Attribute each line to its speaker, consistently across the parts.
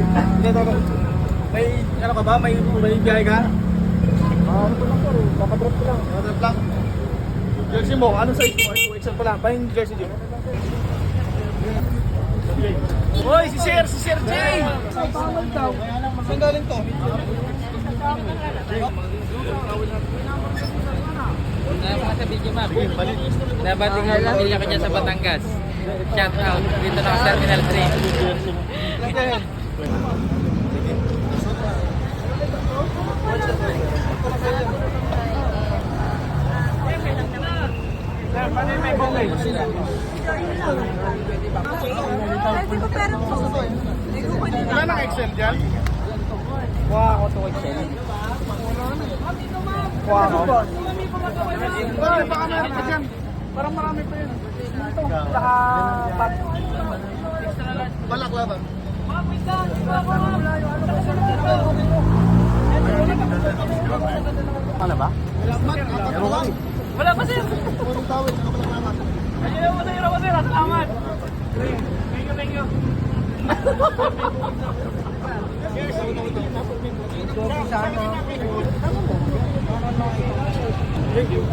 Speaker 1: Hindi, Toto. May, ano ka ba? May biyahe ka?
Speaker 2: Ano ko lang po, papadrop ko lang.
Speaker 1: Papadrop lang. Jersey mo, anong size mo? 2XL pa lang. Pahing jersey din. Hoy, si Sir Jay!
Speaker 2: Papamal daw.
Speaker 1: Saan galing to?
Speaker 3: Sa video map. Nabating ang pamilya ko dyan sa Batangas. Shout out. Dito na sa Terminal 3.
Speaker 1: May bongay.
Speaker 4: Hindi ko pera po.
Speaker 1: Wala nang XL dyan?
Speaker 2: Kuha ako 2XL.
Speaker 1: Kuha mo. Ay, baka meron ka dyan. Parang marami pa yun.
Speaker 2: Ito, saka bag.
Speaker 1: Balak laban.
Speaker 2: Ano ba?
Speaker 3: Wala pa sir.
Speaker 1: Unang tawid, nakabalak laban.
Speaker 3: Ayun mo sir. Salamat. Thank you.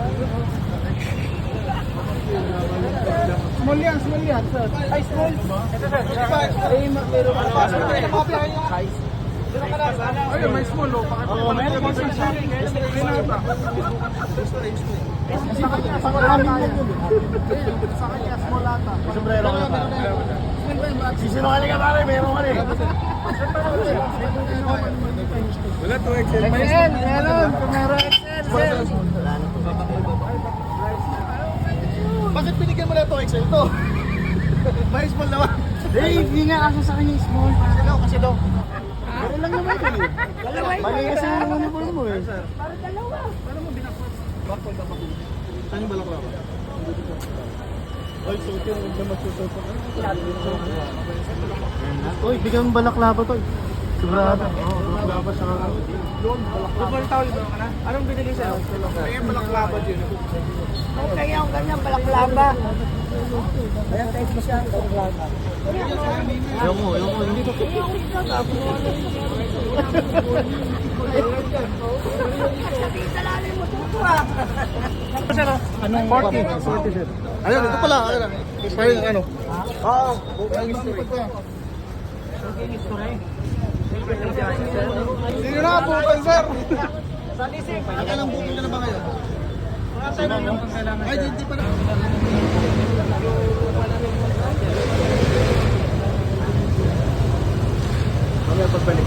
Speaker 2: Small yan, sir. Ay, small.
Speaker 1: Ito sir.
Speaker 2: Ay, meron ka pa.
Speaker 1: Size. Ayun, may small o. Oo, meron pa siya.
Speaker 2: Sa kanya,
Speaker 1: Sa kanya, small ata. Sombrero ka pa. Sisinungaling ka pare, meron ka rin. Wala to XL.
Speaker 2: XL, meron. Meron XL, sir.
Speaker 1: Bakit binigyan mo na ito XL to? May small naman.
Speaker 2: Hindi nga kasi sa kanya small.
Speaker 1: Kasi daw.
Speaker 2: Meron lang naman yun eh. Mali kasi yung uniform mo eh.
Speaker 1: Saan yung balak laban? Ay, suot yun. Huwag na magsusot pa.
Speaker 2: Uy, bigyan mo balaklava to. Sobrado.
Speaker 1: Oo, balaklava sa doon. Balaklava tawag doon ka na? Anong binigay sa'yo? May balaklava din.
Speaker 4: Okay, yung ganyan balaklava.
Speaker 2: Kaya kahit mo siya, balaklava. Yung mo, hindi ko.
Speaker 4: Sa lalim mo tuto ah.
Speaker 2: Anong 40 sir?
Speaker 1: Ayun, ito pala. Ayun, ano? Oo, booking history. Sino na booking, sir? Nakailang booking na ba ngayon? Ay, hindi pa na. Mamaya pagbalik.